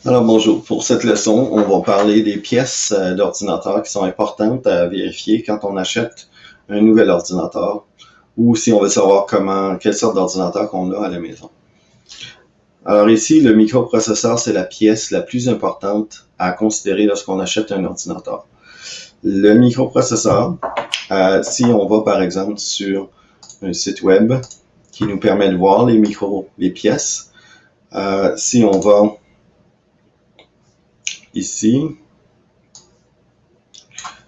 Alors bonjour, pour cette leçon, on va parler des pièces d'ordinateur qui sont importantes à vérifier quand on achète un nouvel ordinateur ou si on veut savoir quelle sorte d'ordinateur qu'on a à la maison. Alors ici, le microprocesseur, c'est la pièce la plus importante à considérer lorsqu'on achète un ordinateur. Le microprocesseur, si on va par exemple sur un site web qui nous permet de voir les pièces, si on va ici,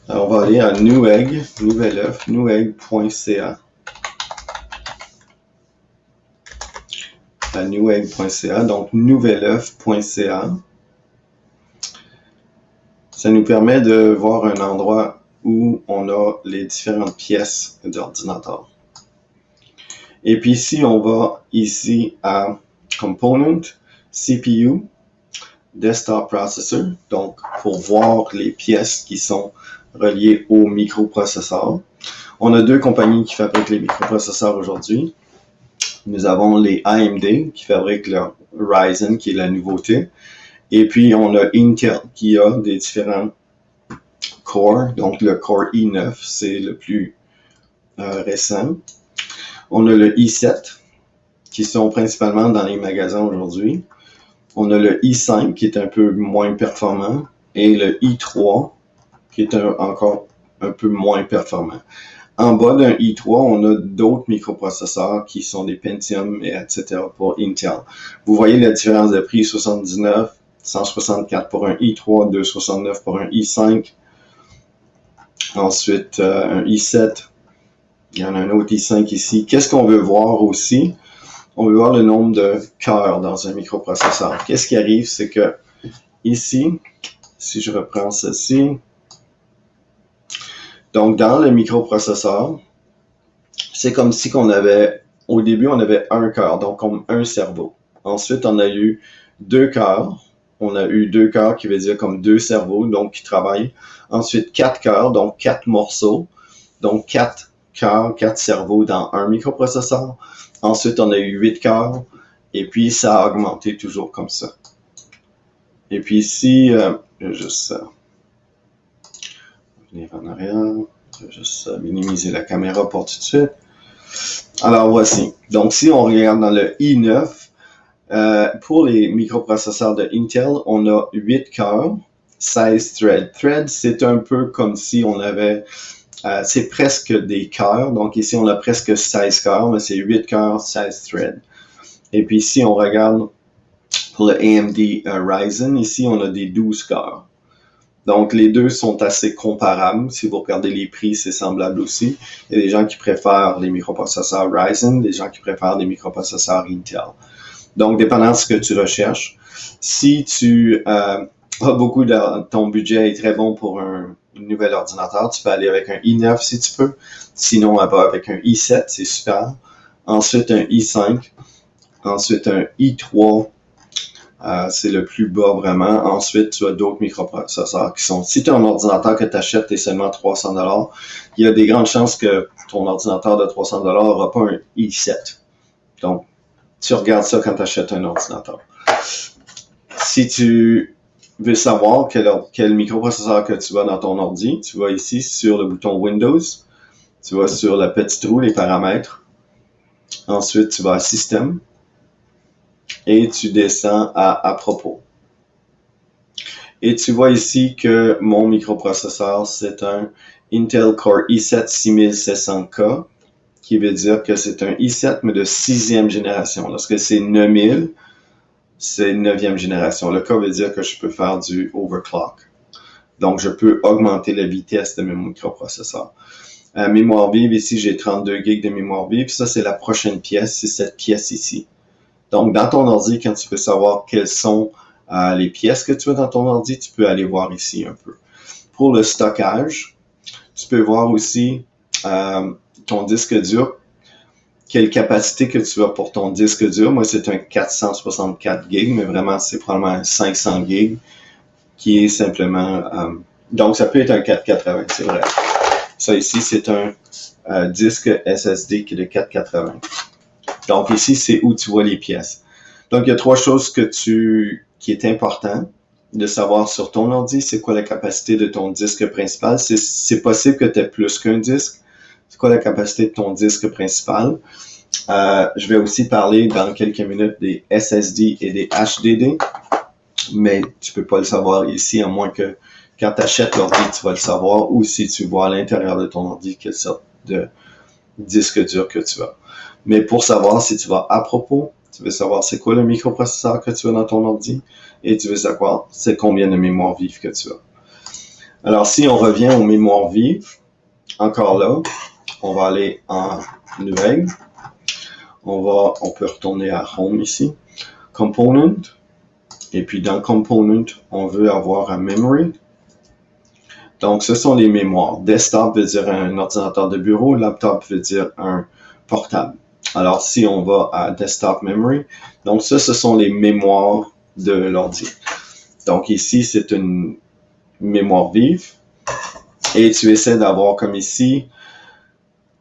alors, on va aller à Newegg, newegg.ca. À newegg.ca, donc nouvelœuf.ca. Ça nous permet de voir un endroit où on a les différentes pièces d'ordinateur. Et puis si on va ici à Component, CPU, Desktop Processor, donc pour voir les pièces qui sont reliées au microprocesseur. On a deux compagnies qui fabriquent les microprocesseurs aujourd'hui. Nous avons les AMD qui fabriquent leur Ryzen, qui est la nouveauté. Et puis, on a Intel qui a des différents cores. Donc, le Core i9, c'est le plus récent. On a le i7, qui sont principalement dans les magasins aujourd'hui. On a le i5, qui est un peu moins performant. Et le i3, qui est encore un peu moins performant. En bas d'un i3, on a d'autres microprocesseurs qui sont des Pentium, etc. pour Intel. Vous voyez la différence de prix, 79, 164 pour un i3, 269 pour un i5. Ensuite, un i7. Il y en a un autre i5 ici. Qu'est-ce qu'on veut voir aussi? On veut voir le nombre de cœurs dans un microprocesseur. Qu'est-ce qui arrive? C'est que ici, si je reprends ceci, donc, dans le microprocesseur, c'est comme si au début, on avait un cœur, donc comme un cerveau. Ensuite, on a eu deux cœurs. On a eu deux cœurs qui veut dire comme deux cerveaux, donc qui travaillent. Ensuite, quatre cœurs, donc quatre morceaux. Donc, quatre cœurs, quatre cerveaux dans un microprocesseur. Ensuite, on a eu 8 cœurs. Et puis, ça a augmenté toujours comme ça. Et puis ici, juste venir en arrière. Je vais juste minimiser la caméra pour tout de suite. Alors voici. Donc si on regarde dans le i9, pour les microprocesseurs de Intel, on a 8 cœurs, 16 threads. Threads, c'est un peu comme si on avait, c'est presque des cœurs. Donc ici, on a presque 16 cœurs, mais c'est 8 cœurs, 16 threads. Et puis si on regarde pour le AMD Ryzen, ici, on a des 12 cœurs. Donc, les deux sont assez comparables. Si vous regardez les prix, c'est semblable aussi. Il y a des gens qui préfèrent les microprocesseurs Ryzen, des gens qui préfèrent les microprocesseurs Intel. Donc, dépendant de ce que tu recherches, si tu as beaucoup de ton budget est très bon pour un nouvel ordinateur, tu peux aller avec un i9 si tu peux. Sinon, avec un i7, c'est super. Ensuite, un i5. Ensuite, un i3. C'est le plus bas vraiment. Ensuite, tu as d'autres microprocesseurs qui sont... Si tu as un ordinateur que tu achètes et seulement 300$, il y a des grandes chances que ton ordinateur de 300$ n'aura pas un i7. Donc, tu regardes ça quand tu achètes un ordinateur. Si tu veux savoir quel microprocesseur que tu vas dans ton ordi, tu vas ici sur le bouton Windows. Tu vas sur la petite roue, les paramètres. Ensuite, tu vas à Système. Et tu descends à propos. Et tu vois ici que mon microprocesseur, c'est un Intel Core i7 6700K, qui veut dire que c'est un i7, mais de 6e génération. Lorsque c'est 9000, c'est 9e génération. Le K veut dire que je peux faire du overclock. Donc, je peux augmenter la vitesse de mes microprocesseurs. Mémoire vive, ici, j'ai 32 GB de mémoire vive. Ça, c'est la prochaine pièce, c'est cette pièce ici. Donc, dans ton ordi, quand tu veux savoir quelles sont les pièces que tu as dans ton ordi, tu peux aller voir ici un peu. Pour le stockage, tu peux voir aussi ton disque dur, quelle capacité que tu as pour ton disque dur. Moi, c'est un 464 GB, mais vraiment, c'est probablement un 500 GB qui est simplement... donc, ça peut être un 480, c'est vrai. Ça ici, c'est un disque SSD qui est de 480. Donc ici, c'est où tu vois les pièces. Donc, il y a trois choses que tu qui est important de savoir sur ton ordi, c'est quoi la capacité de ton disque principal. C'est possible que tu aies plus qu'un disque. C'est quoi la capacité de ton disque principal? Je vais aussi parler dans quelques minutes des SSD et des HDD, mais tu peux pas le savoir ici, à moins que quand tu achètes l'ordi, tu vas le savoir, ou si tu vois à l'intérieur de ton ordi quelle sorte de disque dur que tu as. Mais pour savoir si tu vas à propos, tu veux savoir c'est quoi le microprocesseur que tu as dans ton ordi, et tu veux savoir c'est combien de mémoire vive que tu as. Alors, si on revient aux mémoires vives, encore là, on va aller en nouvelle. On peut retourner à Home ici. Component. Et puis dans Component, on veut avoir un Memory. Donc, ce sont les mémoires. Desktop veut dire un ordinateur de bureau. Laptop veut dire un portable. Alors, si on va à Desktop Memory, donc ça, ce sont les mémoires de l'ordi. Donc ici, c'est une mémoire vive. Et tu essaies d'avoir comme ici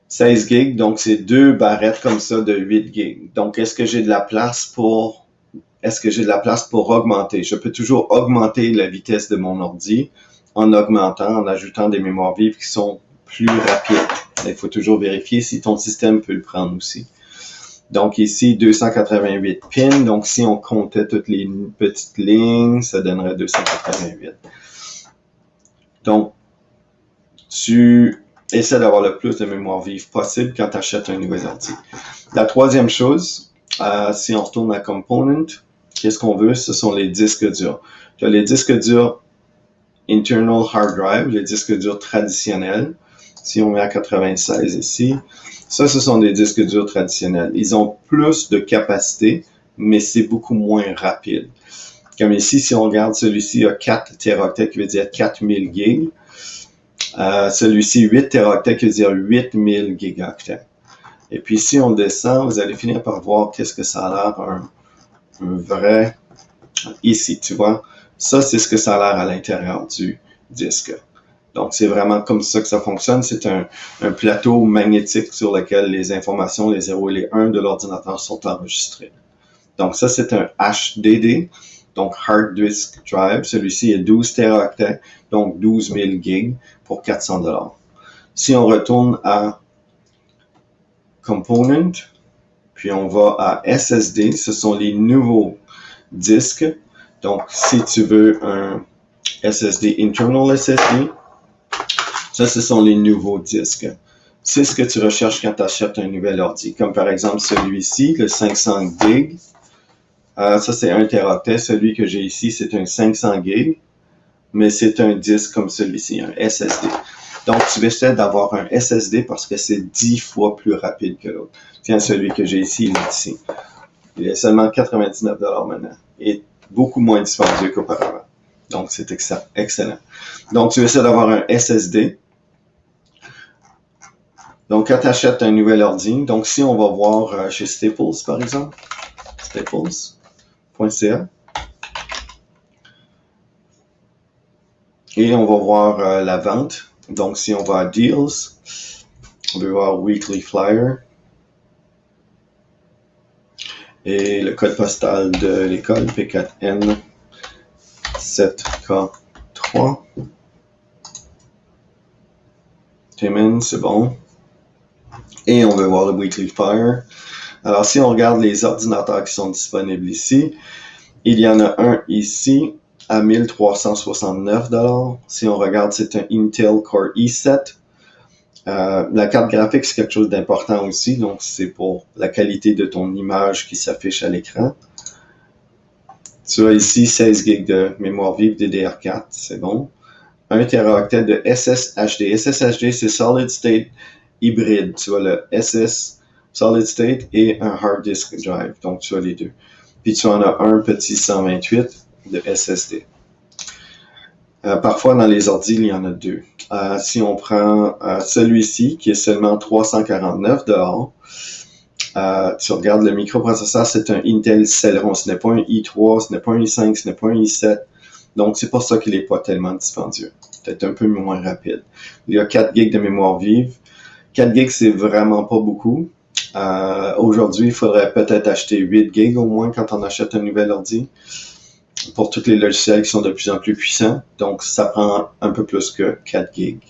16 gigs, donc c'est deux barrettes comme ça de 8 gigs. Donc, est-ce que j'ai de la place pour augmenter? Je peux toujours augmenter la vitesse de mon ordi en augmentant, en ajoutant des mémoires vives qui sont plus rapides. Il faut toujours vérifier si ton système peut le prendre aussi. Donc ici, 288 pins. Donc si on comptait toutes les petites lignes, ça donnerait 288. Donc, tu essaies d'avoir le plus de mémoire vive possible quand tu achètes un nouvel ordi. La troisième chose, si on retourne à Component, qu'est-ce qu'on veut? Ce sont les disques durs. Tu as les disques durs Internal Hard Drive, les disques durs traditionnels. Si on met à 96 ici, ça, ce sont des disques durs traditionnels. Ils ont plus de capacité, mais c'est beaucoup moins rapide. Comme ici, si on regarde, celui-ci a 4 teraoctets, qui veut dire 4000 gigs. Celui-ci, 8 teraoctets, qui veut dire 8000 gigaoctets. Et puis, si on descend, vous allez finir par voir qu'est-ce que ça a l'air un vrai... Ici, tu vois, ça, c'est ce que ça a l'air à l'intérieur du disque. Donc, c'est vraiment comme ça que ça fonctionne. C'est un plateau magnétique sur lequel les informations, les 0 et les 1 de l'ordinateur sont enregistrées. Donc, ça, c'est un HDD, donc Hard Disk Drive. Celui-ci est 12 teraoctets, donc 12 000 gigs pour 400 $. Si on retourne à Component, puis on va à SSD, ce sont les nouveaux disques. Donc, si tu veux un SSD, Internal SSD, ça, ce sont les nouveaux disques. C'est ce que tu recherches quand tu achètes un nouvel ordi. Comme par exemple celui-ci, le 500 GB. Ça, c'est 1 teraoctet. Celui que j'ai ici, c'est un 500 GB. Mais c'est un disque comme celui-ci, un SSD. Donc, tu essayer d'avoir un SSD parce que c'est 10 fois plus rapide que l'autre. Tiens, celui que j'ai ici, il est ici. Il est seulement 99 $ maintenant. Et beaucoup moins dispendieux qu'auparavant. Donc, c'est excellent. Donc, tu essaies d'avoir un SSD. Donc, quand tu achètes un nouvel ordi, donc si on va voir chez Staples, par exemple, staples.ca, et on va voir la vente. Donc, si on va à Deals, on va voir Weekly Flyer, et le code postal de l'école, P4N 7K3. Timmins, c'est bon. Et on veut voir le Weekly Flyer. Alors, si on regarde les ordinateurs qui sont disponibles ici, il y en a un ici à 1369 $. Si on regarde, c'est un Intel Core i7. La carte graphique, c'est quelque chose d'important aussi. Donc, c'est pour la qualité de ton image qui s'affiche à l'écran. Tu as ici 16 GB de mémoire vive DDR4, c'est bon. 1 teraoctet de SSHD. SSHD, c'est Solid State hybride. Tu as le SS Solid State et un Hard Disk Drive. Donc, tu as les deux. Puis, tu en as un petit 128 de SSD. Parfois, dans les ordi, il y en a deux. Si on prend celui-ci, qui est seulement 349 $, tu regardes le microprocesseur, c'est un Intel Celeron. Ce n'est pas un i3, ce n'est pas un i5, ce n'est pas un i7. Donc, c'est pour ça qu'il n'est pas tellement dispendieux. Peut-être un peu moins rapide. Il y a 4 GB de mémoire vive. 4 GB, c'est vraiment pas beaucoup. Aujourd'hui, il faudrait peut-être acheter 8 GB au moins quand on achète un nouvel ordi. pour tous les logiciels qui sont de plus en plus puissants. Donc, ça prend un peu plus que 4 gigs.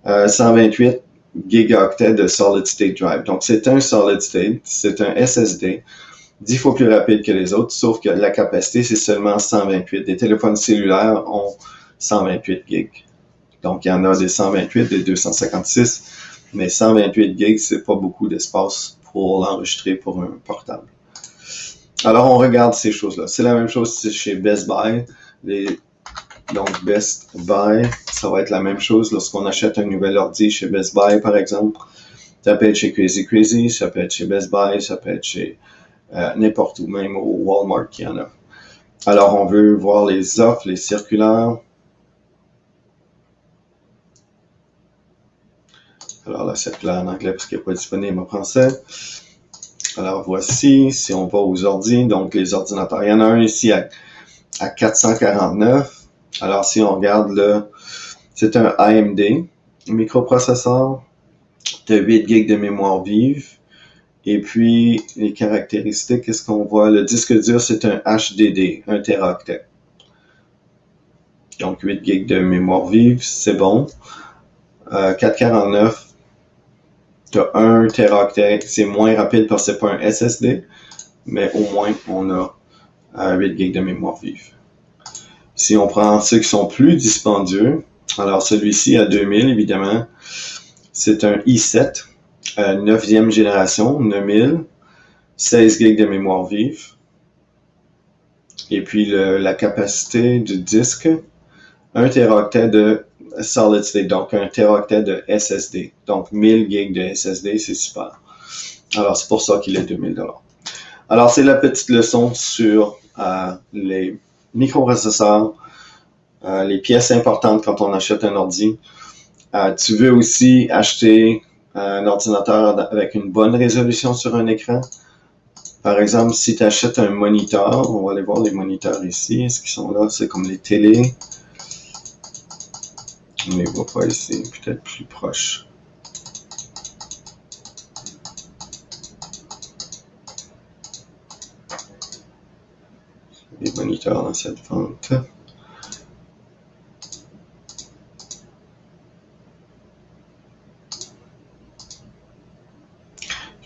128 gigaoctets de solid state drive. Donc, c'est un solid state, c'est un SSD, 10 fois plus rapide que les autres, sauf que la capacité, c'est seulement 128. Des téléphones cellulaires ont 128 gigs. Donc, il y en a des 128, des 256, mais 128 gigs, c'est pas beaucoup d'espace pour l'enregistrer pour un portable. Alors, on regarde ces choses-là. C'est la même chose chez Best Buy. Donc, Best Buy, ça va être la même chose lorsqu'on achète un nouvel ordi chez Best Buy, par exemple. Ça peut être chez Crazy, ça peut être chez Best Buy, ça peut être chez n'importe où, même au Walmart qu'il y en a. Alors, on veut voir les offres, les circulaires. Alors, la circulaire en anglais parce qu'elle n'est pas disponible en français. Alors, voici, si on va aux ordi, donc les ordinateurs. Il y en a un ici à 449. Alors, si on regarde là, c'est un AMD microprocesseur de 8 GB de mémoire vive. Et puis, les caractéristiques, qu'est-ce qu'on voit? Le disque dur, c'est un HDD, 1 Teraoctet. Donc, 8 GB de mémoire vive, c'est bon. 449, tu as 1 Teraoctet, c'est moins rapide parce que c'est pas un SSD, mais au moins, on a 8 GB de mémoire vive. Si on prend ceux qui sont plus dispendieux, alors celui-ci à 2000, évidemment, c'est un i7, 9e génération, 9000, 16 GB de mémoire vive. Et puis la capacité du disque, 1 Teraoctet de solid state, donc 1 Teraoctet de SSD. Donc 1000 GB de SSD, c'est super. Alors c'est pour ça qu'il est 2000 $. Alors c'est la petite leçon sur les microprocesseurs, les pièces importantes quand on achète un ordi. Tu veux aussi acheter un ordinateur avec une bonne résolution sur un écran. Par exemple, si tu achètes un moniteur, on va aller voir les moniteurs ici. Est-ce qu'ils sont là? C'est comme les télés. On ne les voit pas ici, peut-être plus proche. Les moniteurs dans cette fente.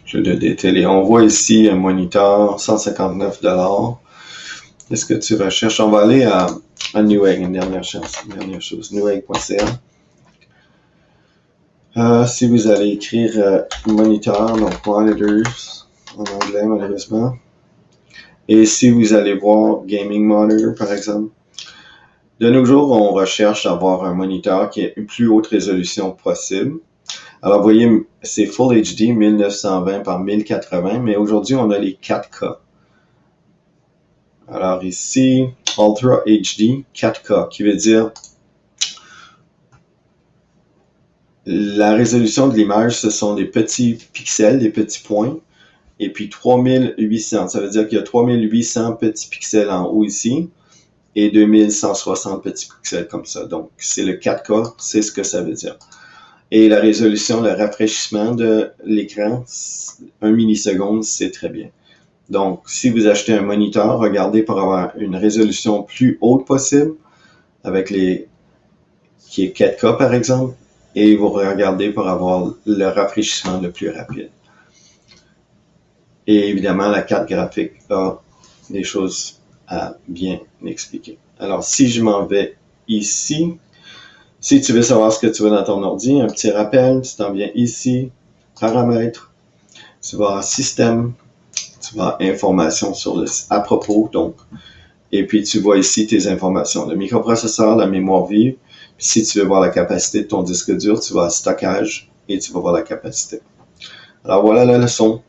Jeu de des télés. On voit ici un moniteur, 159 $. Qu'est-ce que tu recherches? On va aller à Newegg, une dernière chose, newegg.ca. Si vous allez écrire moniteur, donc monitors en anglais malheureusement, et si vous allez voir gaming monitor par exemple, de nos jours on recherche d'avoir un moniteur qui ait une plus haute résolution possible. Alors vous voyez, c'est Full HD 1920 par 1080, mais aujourd'hui on a les 4K. Alors ici, Ultra HD 4K, qui veut dire la résolution de l'image, ce sont des petits pixels, des petits points, et puis 3800. Ça veut dire qu'il y a 3800 petits pixels en haut ici, et 2160 petits pixels comme ça. Donc, c'est le 4K, c'est ce que ça veut dire. Et la résolution, le rafraîchissement de l'écran, 1 milliseconde, c'est très bien. Donc, si vous achetez un moniteur, regardez pour avoir une résolution plus haute possible, avec qui est 4K par exemple, et vous regardez pour avoir le rafraîchissement le plus rapide. Et évidemment, la carte graphique a des choses à bien expliquer. Alors, si je m'en vais ici, si tu veux savoir ce que tu veux dans ton ordi, un petit rappel, tu t'en viens ici, paramètres, tu vas à système, tu vas à informations sur à propos, donc, et puis tu vois ici tes informations, le microprocesseur, la mémoire vive, puis si tu veux voir la capacité de ton disque dur, tu vas à stockage et tu vas voir la capacité. Alors voilà la leçon.